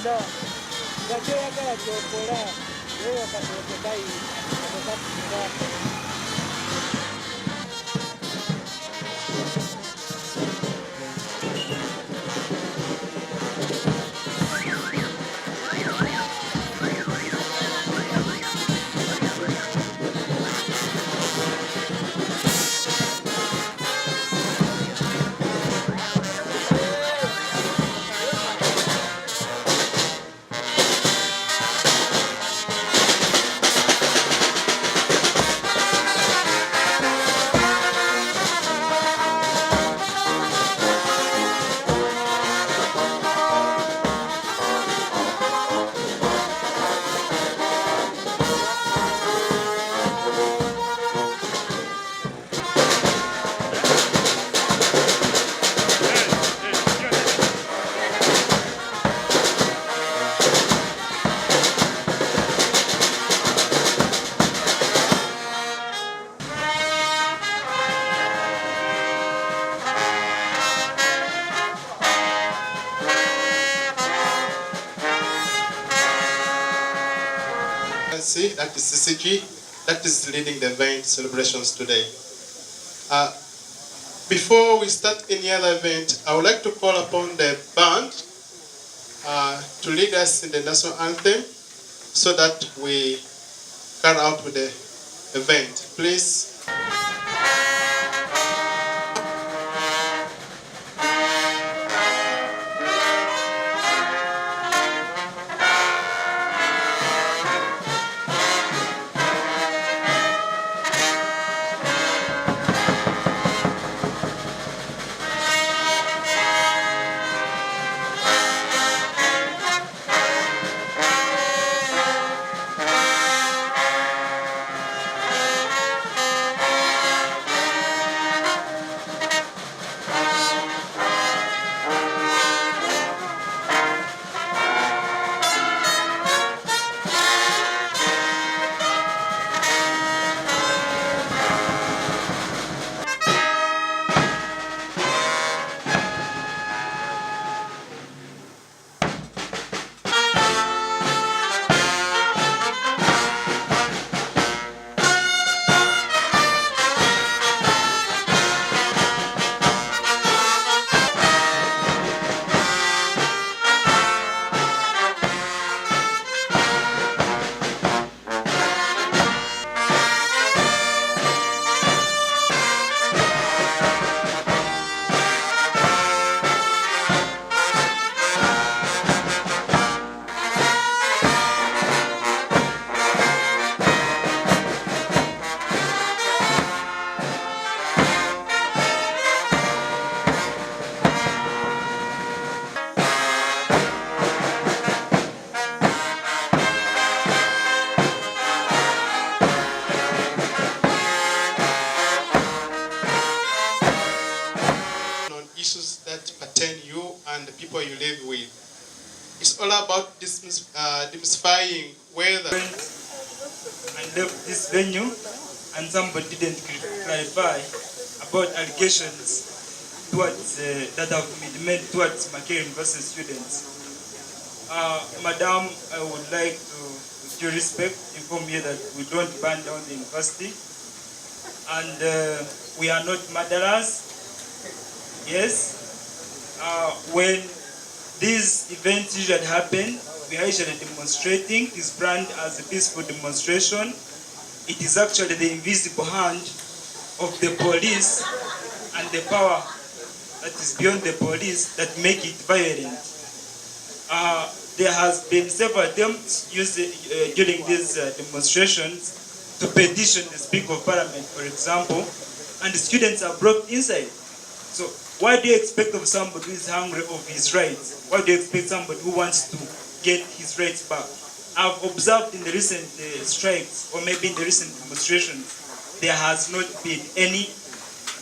kyonna nga kyoyagala kyokola weyo katokekayi katokakira. That is CCG, that is leading the event celebrations today. Before we start any other event, I would like to call upon the band to lead us in the national anthem so that we carry out with the event. Please. Issues that pertain you and the people you live with. It's all about demystifying whether and left this venue and somebody didn't clarify about allegations towards that have been made towards Makerere University students. Madam, I would like to, with due respect, inform you that we don't burn down the university and we are not murderers. Yes, when these events usually happen, we are usually demonstrating. It is planned as a peaceful demonstration. It is actually the invisible hand of the police and the power that is beyond the police that make it violent. There has been several attempts used during these demonstrations to petition the Speaker of Parliament, for example, and the students are brought inside. So what do you expect of somebody who is hungry of his rights? What do you expect somebody who wants to get his rights back? I've observed in the recent strikes, or maybe in the recent demonstrations, there has not been any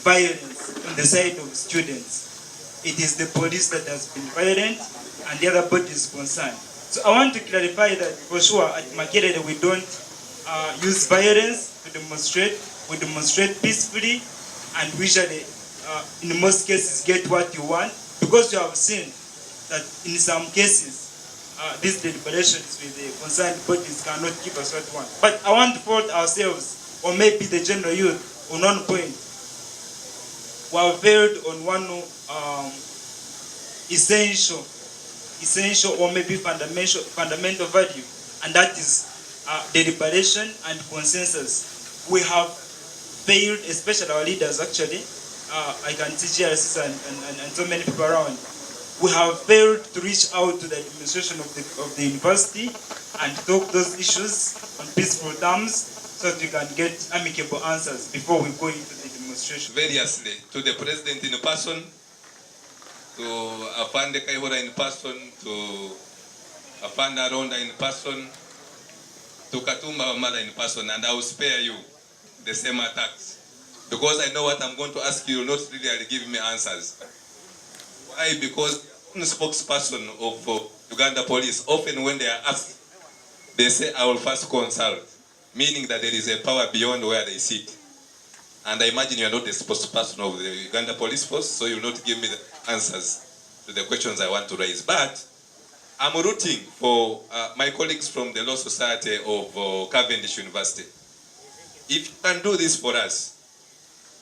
violence on the side of students. It is the police that has been violent, and the other body is concerned. So I want to clarify that for sure at Makerere we don't use violence to demonstrate. We demonstrate peacefully, and we usually in most cases get what you want, because you have seen that in some cases these deliberations with the concerned bodies cannot give us what we want. But I want to fault ourselves, or maybe the general youth, on one point. We have failed on one essential or maybe fundamental value, and that is deliberation and consensus. We have failed, especially our leaders actually. I can see GRCs and so many people around. We have failed to reach out to the administration of the university and talk those issues on peaceful terms so that we can get amicable answers before we go into the demonstration. Variously, to the president in person, to Afande Kaihura in person, to Afande Aronda in person, to Katumba Wamala in person, and I will spare you the same attacks. Because I know what I'm going to ask you, not really give me answers. Why? Because the spokesperson of Uganda Police, often when they are asked, they say, I will first consult, meaning that there is a power beyond where they sit. And I imagine you are not the spokesperson of the Uganda Police Force, so you will not give me the answers to the questions I want to raise. But I'm rooting for my colleagues from the Law Society of Cavendish University. If you can do this for us,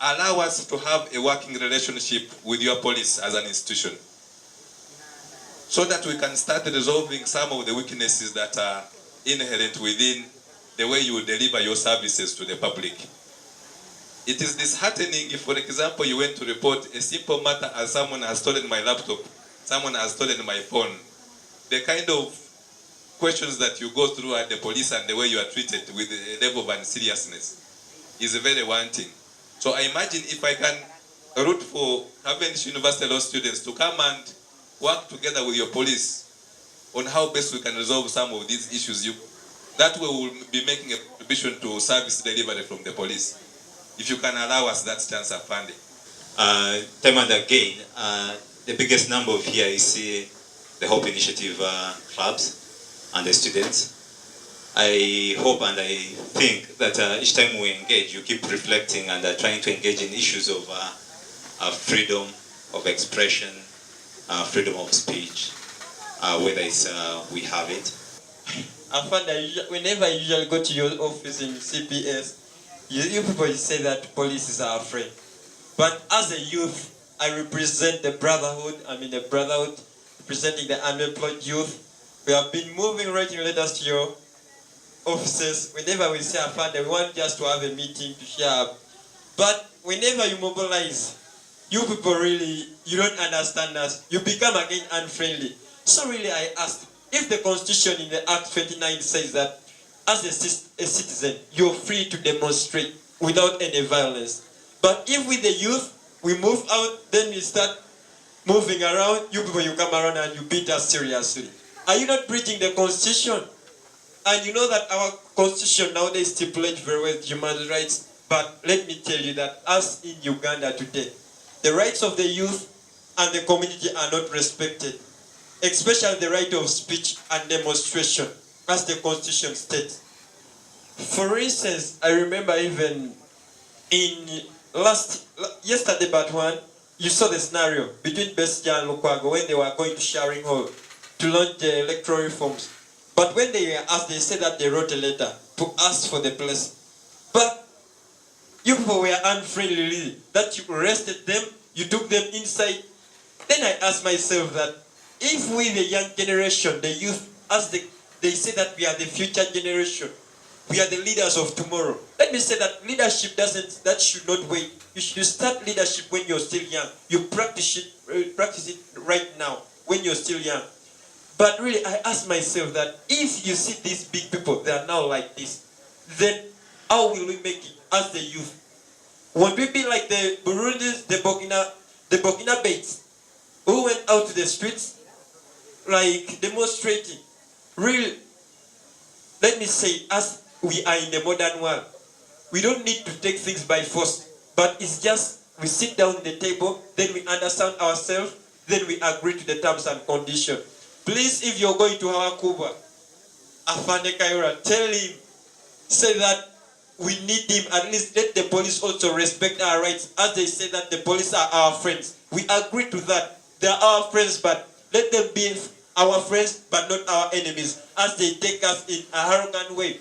allow us to have a working relationship with your police as an institution, so that we can start resolving some of the weaknesses that are inherent within the way you deliver your services to the public. It is disheartening if, for example, you went to report a simple matter as someone has stolen my laptop, someone has stolen my phone. The kind of questions that you go through at the police and the way you are treated with a level of seriousness is very wanting. So I imagine if I can root for Cavendish University law students to come and work together with your police on how best we can resolve some of these issues, that way we will be making a contribution to service delivery from the police. If you can allow us that chance of funding. Time and again, the biggest number of here is the Hope Initiative clubs and the students. I hope and I think that each time we engage, you keep reflecting and trying to engage in issues of freedom of expression, freedom of speech, whether it's we have it. I find that whenever I usually go to your office in CPS, you people say that police are afraid. But as a youth, I represent the brotherhood. I'm in the brotherhood, representing the unemployed youth. We have been moving writing letters to your offices. Whenever we say Afande, we want just to have a meeting to share. But whenever you mobilize, you people really, you don't understand us. You become again unfriendly. So really I ask, if the Constitution in the Act 29 says that as a citizen, you're free to demonstrate without any violence. But if with the youth, we move out, then we start moving around, you people, you come around and you beat us seriously. Are you not breaching the Constitution? And you know that our Constitution nowadays stipulates very well human rights. But let me tell you that as in Uganda today, the rights of the youth and the community are not respected, especially the right of speech and demonstration, as the Constitution states. For instance, I remember even in yesterday but one, you saw the scenario between Besigye and Lukwago when they were going to Sharing Hall to launch the electoral reforms. But when they were asked, they said that they wrote a letter to ask for the place. But you people were unfriendly, that you arrested them, you took them inside. Then I asked myself that if we, the young generation, the youth, as they say that we are the future generation, we are the leaders of tomorrow. Let me say that leadership that should not wait. You should start leadership when you're still young. You practice it right now when you're still young. But really, I ask myself that if you see these big people, they are now like this, then how will we make it as the youth? Won't we be like the Burundis, the Burkina Bates, who went out to the streets, like demonstrating? Really, let me say, as we are in the modern world, we don't need to take things by force, but it's just we sit down at the table, then we understand ourselves, then we agree to the terms and conditions. Please, if you're going to Hawakuba, Afande Kaihura, tell him, say that we need him, at least let the police also respect our rights, as they say that the police are our friends. We agree to that. They are our friends, but let them be our friends but not our enemies, as they take us in a arrogant way.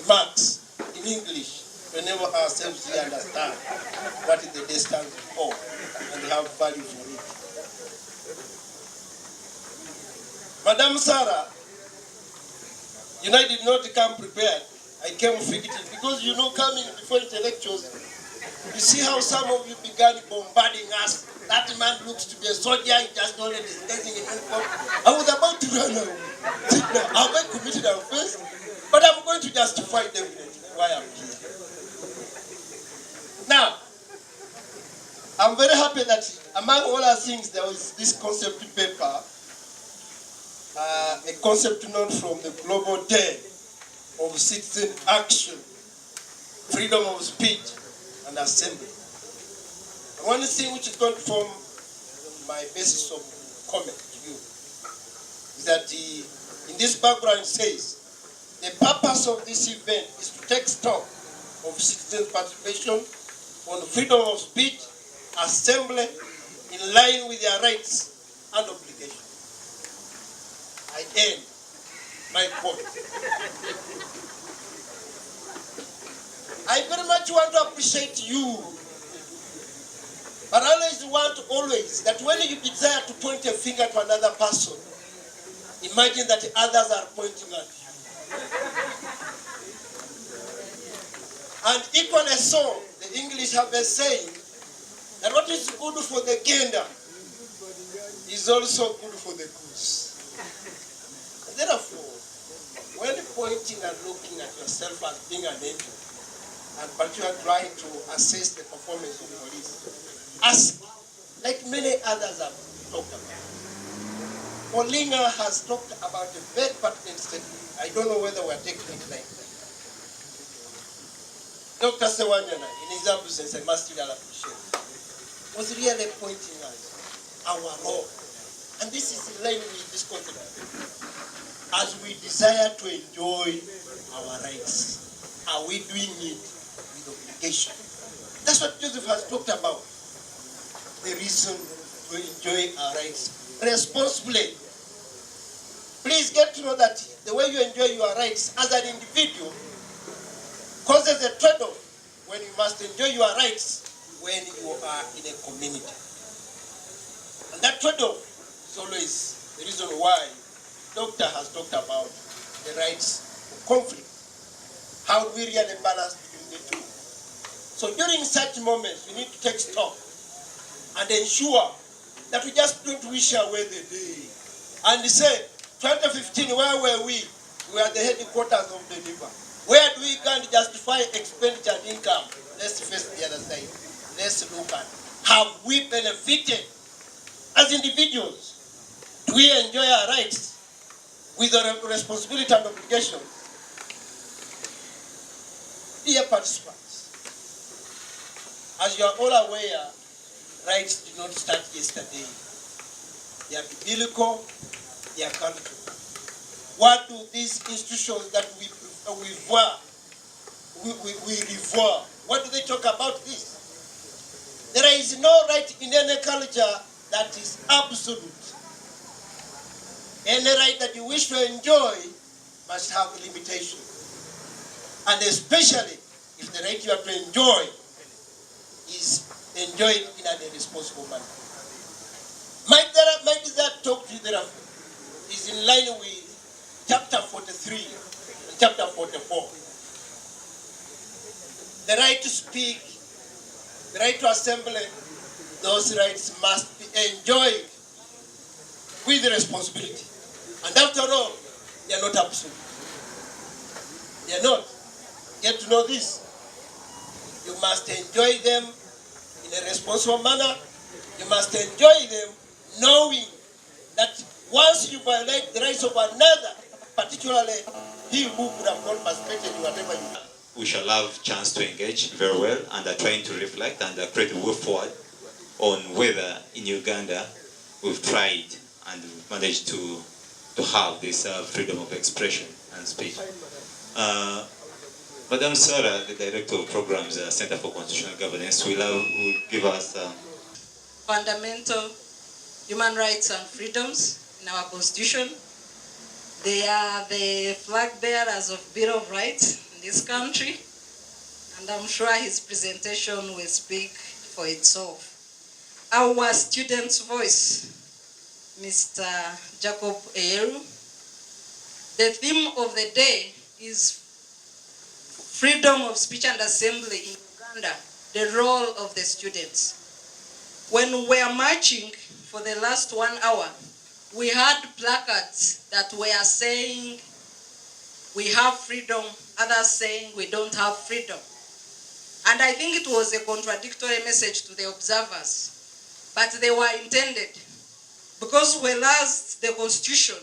Remarks in English to enable ourselves to understand what the day stands for and have value for it. Madam Sarah, you know, I did not come prepared. I came fugitive because, you know, coming before intellectuals, you see how some of you began bombarding us. That man looks to be a soldier, he just already disguising in uniform. I was about to run away. Have I committed an offense? But I'm going to justify definitely why I'm here. Now, I'm very happy that among all our things there was this concept paper, a concept known from the Global Day of Citizen Action, Freedom of Speech and Assembly. And one thing which is going to form my basis of comment to you is that in this background it says, the purpose of this event is to take stock of citizens' participation on freedom of speech, assembly, in line with their rights and obligations. I end my quote. I very much want to appreciate you, but I always that when you desire to point a finger to another person, imagine that others are pointing at you. And equally so, the English have a saying that what is good for the gander is also good for the goose. Therefore, when pointing and looking at yourself as being an angel, but you are trying to assess the performance of the police, ask, like many others have talked about. Olinga has talked about a very pertinent statement. I don't know whether we're taking it like that. Dr. Sewanyana, in his absence, I must really appreciate, was really pointing out our role. And this is in line with this concept. As we desire to enjoy our rights, are we doing it with obligation? That's what Joseph has talked about. The reason to enjoy our rights responsibly. Please get to know that the way you enjoy your rights as an individual causes a trade-off when you must enjoy your rights when you are in a community. And that trade-off is always the reason why Doctor has talked about the rights of conflict. How do we really balance between the two? So during such moments, we need to take stock and ensure that we just don't wish away the day and say, 2015, where were we? We were at the headquarters of the river. Where do we can justify expenditure and income? Let's face the other side. Let's look at, have we benefited as individuals? Do we enjoy our rights with the responsibility and obligation? Dear participants, as you are all aware, rights did not start yesterday. They are biblical, they are cultural. What do these institutions that we revere, what do they talk about this? There is no right in any culture that is absolute. Any right that you wish to enjoy must have limitations. And especially if the right you have to enjoy is enjoyed in an irresponsible manner. Might that talk to you therefore is in line with chapter 43 and chapter 44. The right to speak, the right to assembly, those rights must be enjoyed with responsibility. And after all, they are not absolute. They are not. Get to know this. You must enjoy them in a responsible manner. You must enjoy them knowing that once you violate the rights of another, particularly he who could have not participated in whatever you done. We shall have chance to engage very well and are trying to reflect and create a way forward on whether in Uganda we've tried and we've managed to have this freedom of expression and speech. Madam Sarah, the Director of Programs, Center for Constitutional Governance, will give us fundamental human rights and freedoms in our constitution. They are the flag bearers of Bill of Rights in this country, and I'm sure his presentation will speak for itself. Our student's voice, Mr. Jacob Eyeru. The theme of the day is freedom of speech and assembly in Uganda, the role of the students. When we were marching for the last 1 hour, we had placards that were saying we have freedom, others saying we don't have freedom. And I think it was a contradictory message to the observers, but they were intended. Because whereas the Constitution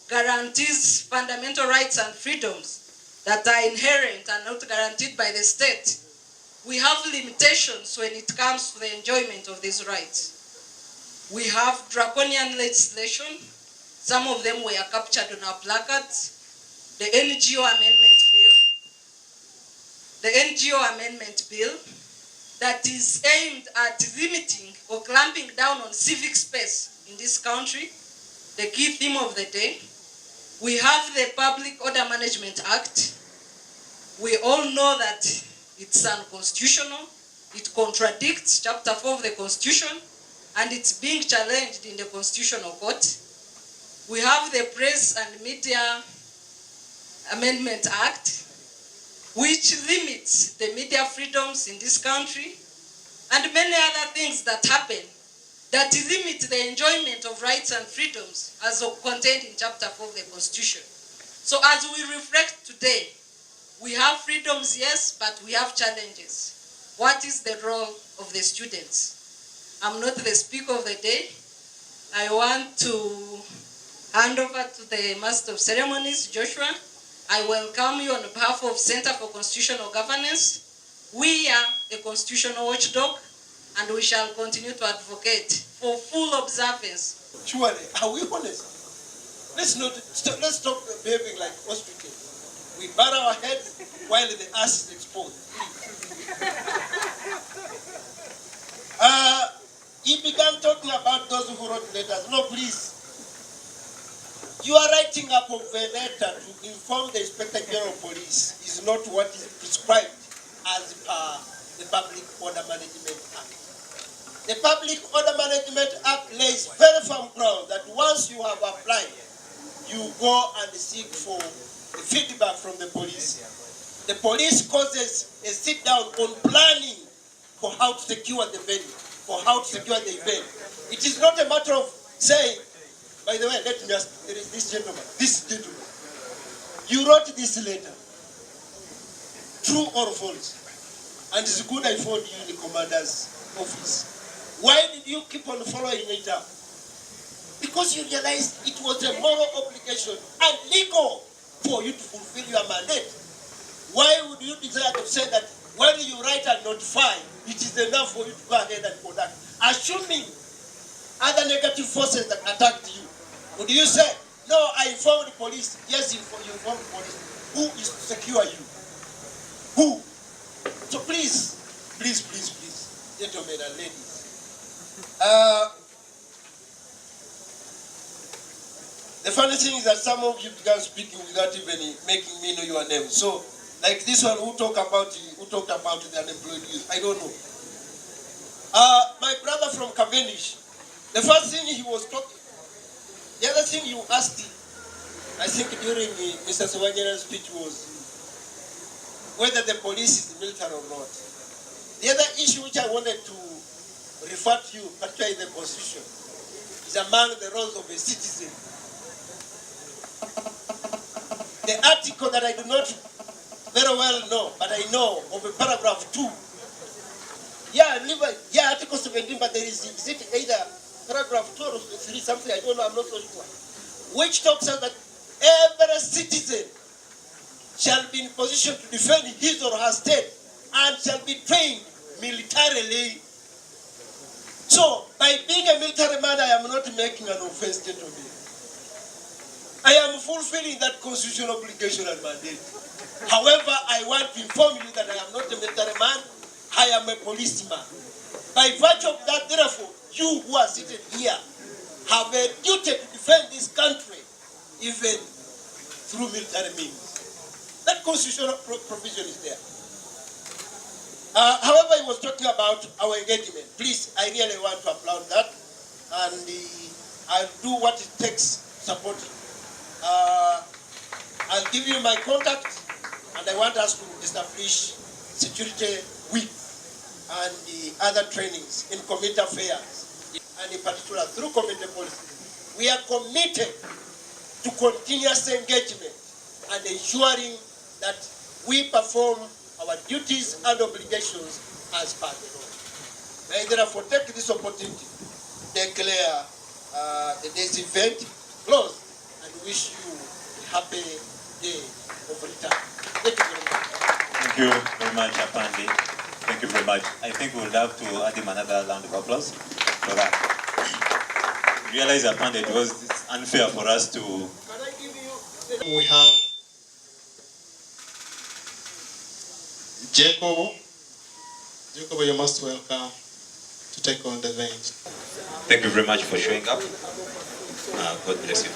guarantees fundamental rights and freedoms that are inherent and not guaranteed by the state, we have limitations when it comes to the enjoyment of these rights. We have draconian legislation. Some of them were captured on our placards. The NGO Amendment Bill that is aimed at limiting or clamping down on civic space in this country, the key theme of the day. We have the Public Order Management Act. We all know that it's unconstitutional. It contradicts Chapter 4 of the Constitution, and it's being challenged in the Constitutional Court. We have the Press and Media Amendment Act, which limits the media freedoms in this country, and many other things that happen that limit the enjoyment of rights and freedoms as contained in Chapter 4 of the Constitution. So as we reflect today, we have freedoms, yes, but we have challenges. What is the role of the students? I'm not the speaker of the day. I want to hand over to the Master of Ceremonies, Joshua. I welcome you on behalf of Center for Constitutional Governance. We are a constitutional watchdog, and we shall continue to advocate for full observance. Surely, are we honest? Let's stop behaving like hospitals. We bow our heads while the ass is exposed. He began talking about those who wrote letters. No, please. You are writing up of a letter to inform the Inspector General of Police is not what is prescribed as the Public Order Management Act. The Public Order Management Act lays very firm ground that once you have applied, you go and seek for feedback from the police. The police causes a sit down on planning for how to secure the venue, for how to secure the event. It is not a matter of saying, by the way, let me ask, there is this gentleman, you wrote this letter, true or false? And it's good I found you in the commander's office. Why did you keep on following it up? Because you realized it was a moral obligation and legal for you to fulfill your mandate. Why would you desire to say that when you write and notify, it is enough for you to go ahead and conduct? Assuming other negative forces that attacked you, would you say, no, I informed the police? Yes, you informed the police. Who is to secure you? Who? So please, gentlemen and ladies, the funny thing is that some of you began speaking without even making me know your name. So, like this one, who talked about the unemployed youth? I don't know. My brother from Cavendish, the first thing he was talking, the other thing you asked him, I think during Mr. Sewanyana's speech was whether the police is military or not. The other issue which I wanted to refer to you, particularly in the Constitution, is among the roles of a citizen. The article that I do not very well know, but I know of a paragraph 2. Article 17, but there is it either paragraph 2 or 3, something, I don't know, I'm not so sure, which talks about that every citizen shall be in position to defend his or her state and shall be trained militarily. So, by being a military man, I am not making an offense, gentlemen. I am fulfilling that constitutional obligation and mandate. However, I want to inform you that I am not a military man, I am a policeman. By virtue of that, therefore, you who are seated here, have a duty to defend this country, even through military means. That constitutional provision is there. However, he was talking about our engagement. Please, I really want to applaud that, and I'll do what it takes to support you. I'll give you my contact, and I want us to establish security week and the other trainings in community affairs, and in particular through community policy. We are committed to continuous engagement and ensuring that we perform our duties and obligations as part of the law. May I therefore take this opportunity to declare this event closed and wish you a happy day of return. Thank you very much. Thank you very much, Apandi. Thank you very much. I think we would have to add him another round of applause for that. We realize, Apandi, it's unfair for us to... Can I give you... We have Jacob. Jacob, you're most welcome to take on the event. Thank you very much for showing up. God bless you.